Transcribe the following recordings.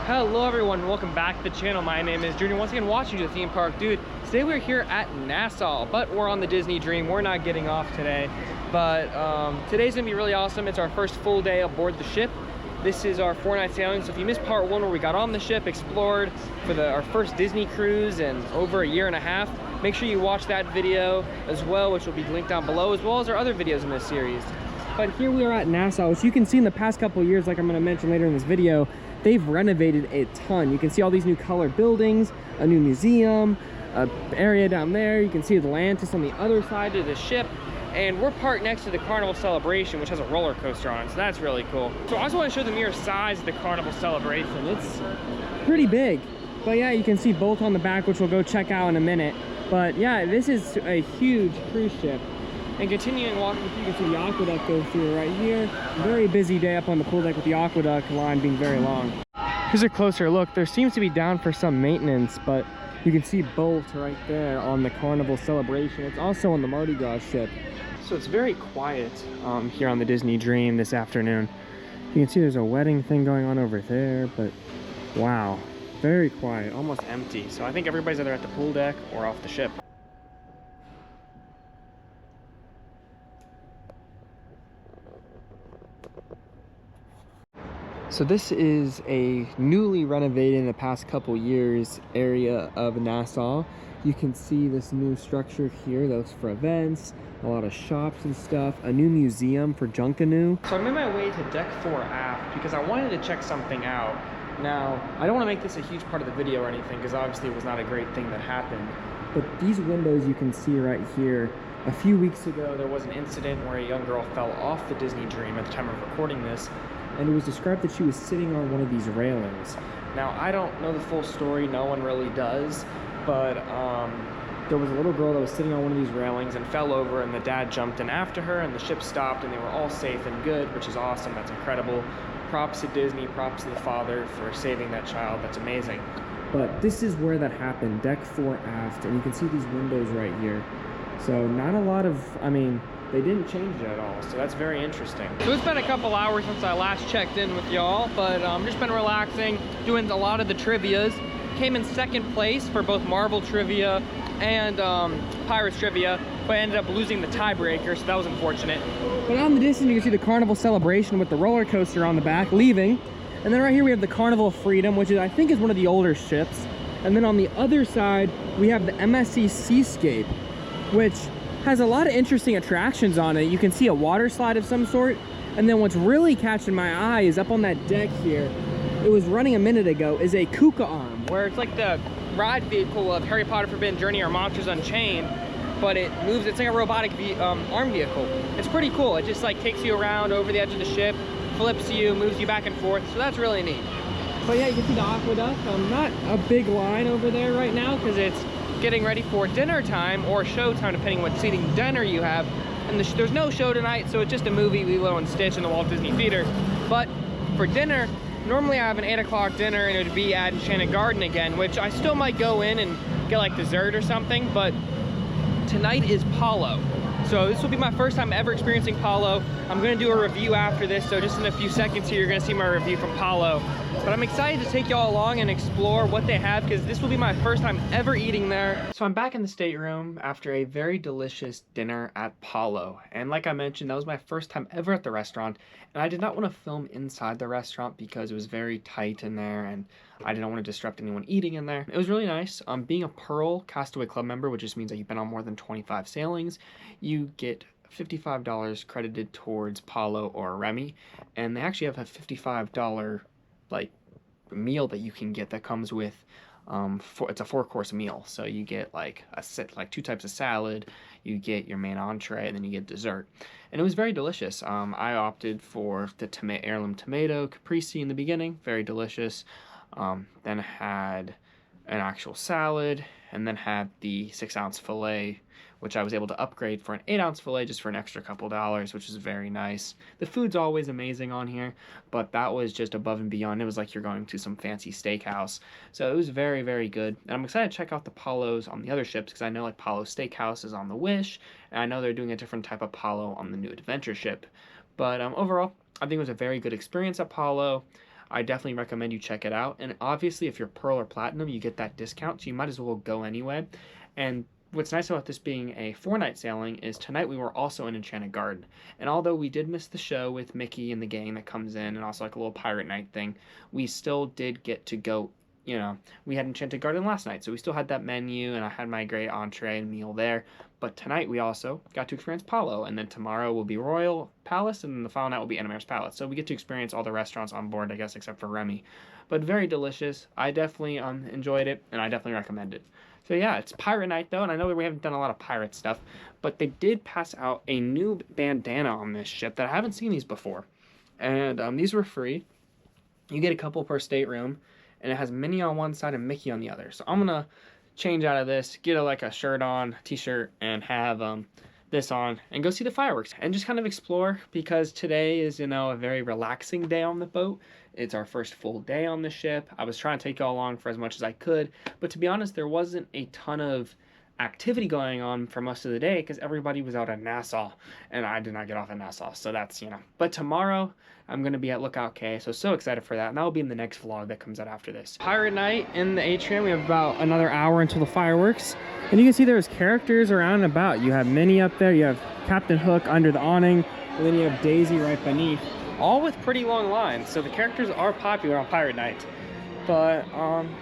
Hello everyone, welcome back to the channel. My name is Junior, once again watching the theme park. Dude, today we're here at Nassau, but we're on the Disney Dream. We're not getting off today, but today's gonna be really awesome. It's our first full day aboard the ship. This is our 4-night sailing, so if you missed part 1 where we got on the ship, explored for our first Disney cruise in over a year and a half, make sure you watch that video as well, which will be linked down below, as well as our other videos in this series. But here we are at Nassau, which you can see in the past couple of years, like I'm gonna mention later in this video, they've renovated a ton. You can see all these new colored buildings, a new museum, an area down there. You can see Atlantis on the other side of the ship. And we're parked next to the Carnival Celebration, which has a roller coaster on it, so that's really cool. So I just want to show the mere size of the Carnival Celebration. It's pretty big. But yeah, you can see both on the back, which we'll go check out in a minute. But yeah, this is a huge cruise ship. And continuing walking through, you can see the aqueduct go through right here. Very busy day up on the pool deck with the aqueduct line being very long. Here's a closer look. There seems to be down for some maintenance, but you can see both right there on the Carnival Celebration. It's also on the Mardi Gras ship. So it's very quiet here on the Disney Dream this afternoon. You can see there's a wedding thing going on over there, but wow, very quiet, almost empty. So I think everybody's either at the pool deck or off the ship. So this is a newly renovated in the past couple years area of Nassau. You can see this new structure here that looks for events, a lot of shops and stuff, a new museum for Junkanoo. So I'm on my way to deck 4 aft because I wanted to check something out. Now, I don't want to make this a huge part of the video or anything because obviously it was not a great thing that happened. But these windows you can see right here, a few weeks ago there was an incident where a young girl fell off the Disney Dream at the time of recording this, and it was described that she was sitting on one of these railings. Now, I don't know the full story, no one really does, but there was a little girl that was sitting on one of these railings and fell over, and the dad jumped in after her, and the ship stopped, and they were all safe and good, which is awesome. That's incredible. Props to Disney, props to the father for saving that child. That's amazing. But this is where that happened, deck 4 aft, and you can see these windows right here. So not a lot of, they didn't change it at all, so that's very interesting. So it's been a couple hours since I last checked in with y'all, but just been relaxing, doing a lot of the trivias. Came in second place for both Marvel trivia and Pirates trivia, but I ended up losing the tiebreaker, so that was unfortunate. But out in the distance, you can see the Carnival Celebration with the roller coaster on the back, leaving. And then right here we have the Carnival of Freedom, which I think is one of the older ships. And then on the other side, we have the MSC Seascape, which has a lot of interesting attractions on it. You can see a water slide of some sort. And then what's really catching my eye is up on that deck here, it was running a minute ago, is a Kuka arm, where it's like the ride vehicle of Harry Potter Forbidden Journey or Monsters Unchained, but it moves, it's like a robotic arm vehicle. It's pretty cool. It just like takes you around over the edge of the ship, flips you, moves you back and forth, so that's really neat. But yeah, you can see the aqueduct. Not a big line over there right now because it's getting ready for dinner time or show time, depending what seating dinner you have. And there's no show tonight, so it's just a movie, Lilo and Stitch in the Walt Disney Theater. But for dinner, normally I have an 8 o'clock dinner and it would be at Enchanted Garden again, which I still might go in and get like dessert or something, but tonight is Palo. So this will be my first time ever experiencing Palo. I'm gonna do a review after this, so just in a few seconds here, you're gonna see my review from Palo. But I'm excited to take y'all along and explore what they have because this will be my first time ever eating there. So I'm back in the stateroom after a very delicious dinner at Palo. And like I mentioned, that was my first time ever at the restaurant. And I did not want to film inside the restaurant because it was very tight in there and I didn't want to disrupt anyone eating in there. It was really nice. Being a Pearl Castaway Club member, which just means that you've been on more than 25 sailings, you get $55 credited towards Palo or Remy. And they actually have a $55 like meal that you can get that comes with it's a 4-course meal, so you get like a set, like 2 types of salad, you get your main entree, and then you get dessert, and it was very delicious. I opted for the heirloom tomato caprese in the beginning, very delicious. Then had an actual salad, and then had the 6-ounce filet, which I was able to upgrade for an 8-ounce filet just for an extra couple dollars, which is very nice. The food's always amazing on here, but that was just above and beyond. It was like you're going to some fancy steakhouse. So it was very, very good. And I'm excited to check out the Palos on the other ships because I know like Palo Steakhouse is on the Wish, and I know they're doing a different type of Palo on the new Adventure ship. But overall, I think it was a very good experience at Palo. I definitely recommend you check it out. And obviously, if you're Pearl or Platinum, you get that discount, so you might as well go anyway. And what's nice about this being a 4-night sailing is tonight we were also in Enchanted Garden. And although we did miss the show with Mickey and the gang that comes in, and also like a little pirate night thing, we still did get to go. You know, we had Enchanted Garden last night, so we still had that menu, and I had my great entree and meal there. But tonight we also got to experience Palo, and then tomorrow will be Royal Palace, and then the final night will be Animator's Palace. So we get to experience all the restaurants on board, I guess, except for Remy. But very delicious. I definitely enjoyed it, and I definitely recommend it. So yeah, it's Pirate Night though, and I know we haven't done a lot of pirate stuff, but they did pass out a new bandana on this ship that I haven't seen these before. And these were free. You get a couple per stateroom, and it has Minnie on one side and Mickey on the other. So I'm gonna change out of this, get a shirt on, t-shirt, and have this on, and go see the fireworks, and just kind of explore, because today is, you know, a very relaxing day on the boat. It's our first full day on the ship. I was trying to take y'all along for as much as I could, but to be honest, there wasn't a ton of activity going on for most of the day because everybody was out at Nassau, and I did not get off at Nassau, so that's, you know. But tomorrow I'm going to be at Lookout Cay, so excited for that, and that will be in the next vlog that comes out after this. Pirate Night in the atrium. We have about another hour until the fireworks, and you can see there's characters around and about. You have Minnie up there, you have Captain Hook under the awning, and then you have Daisy right beneath, all with pretty long lines, so the characters are popular on Pirate Night. But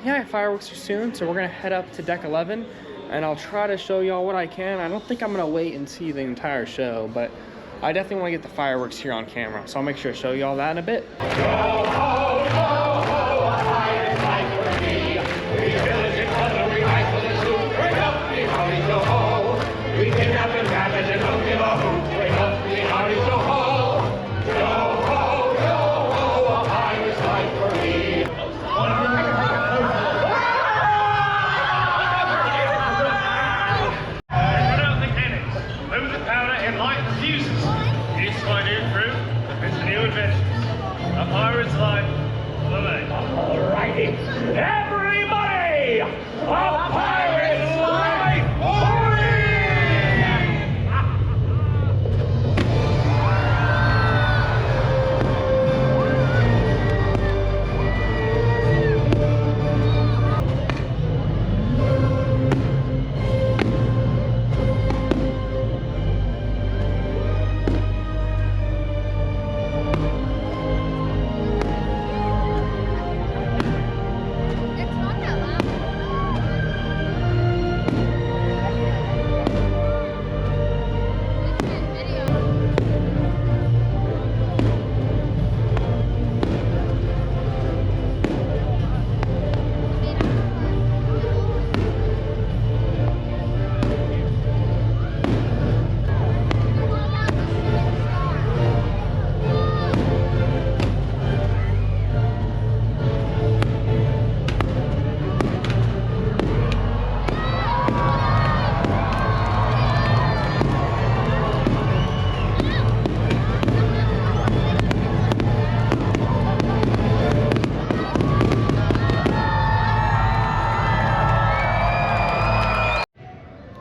yeah, fireworks are soon, so we're going to head up to deck 11, and I'll try to show y'all what I can. I don't think I'm going to wait and see the entire show, but I definitely want to get the fireworks here on camera, so I'll make sure to show y'all that in a bit. Go, ho, go, ho, a pirate's life for me. We pillage and plunder, we ride for the sloop. Bring up the howdy, so ho. We kidnap and ravage and don't give a hoot. Bring up the howdy, so ho. Go, ho, a pirate's life for me. Run out the cannons, load the powder and light the fuses. It's my new crew, it's a new adventure. A pirate's life for me. Alrighty, everybody! A pirate's life for me!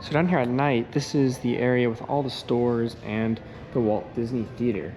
So down here at night, this is the area with all the stores and the Walt Disney Theater.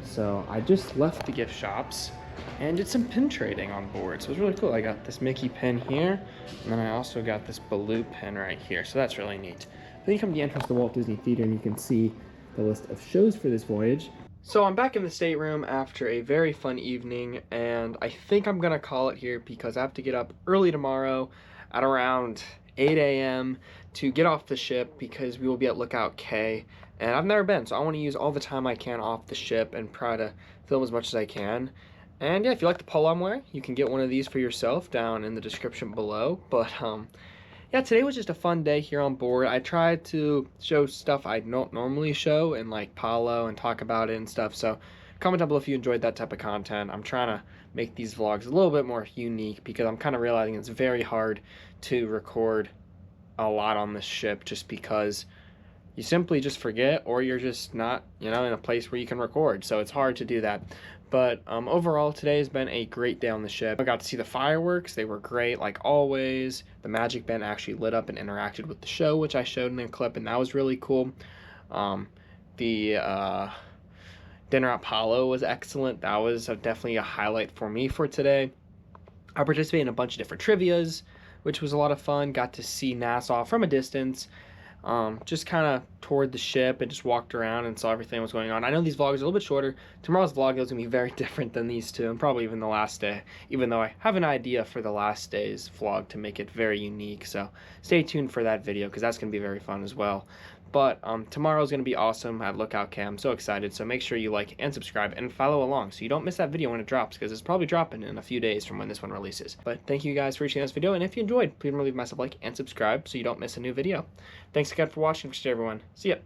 So I just left the gift shops and did some pin trading on board. So it was really cool. I got this Mickey pin here, and then I also got this Baloo pin right here. So that's really neat. Then you come to the entrance to the Walt Disney Theater and you can see the list of shows for this voyage. So I'm back in the stateroom after a very fun evening, and I think I'm gonna call it here because I have to get up early tomorrow at around 8 a.m. to get off the ship because we will be at Lookout Cay, and I've never been, so I want to use all the time I can off the ship and try to film as much as I can. And yeah, if you like the polo I'm wearing, you can get one of these for yourself down in the description below. But yeah, today was just a fun day here on board. I tried to show stuff I don't normally show in like Palo and talk about it and stuff, so comment down below if you enjoyed that type of content. I'm trying to make these vlogs a little bit more unique because I'm kind of realizing it's very hard to record a lot on this ship just because you simply just forget, or you're just not, you know, in a place where you can record, so it's hard to do that. But overall, today has been a great day on the ship. I got to see the fireworks. They were great, like always. The magic band actually lit up and interacted with the show, which I showed in a clip, and that was really cool. The Dinner at Palo was excellent. That was definitely a highlight for me for today. I participated in a bunch of different trivias, which was a lot of fun. Got to see Nassau from a distance. Just kind of toured the ship and just walked around and saw everything that was going on. I know these vlogs are a little bit shorter. Tomorrow's vlog is going to be very different than these two, and probably even the last day, even though I have an idea for the last day's vlog to make it very unique. So stay tuned for that video, because that's going to be very fun as well. But tomorrow's going to be awesome at Lookout Cam. I'm so excited. So make sure you like and subscribe and follow along so you don't miss that video when it drops, because it's probably dropping in a few days from when this one releases. But thank you guys for watching this video, and if you enjoyed, please remember to leave myself a like and subscribe so you don't miss a new video. Thanks again for watching, everyone. See ya.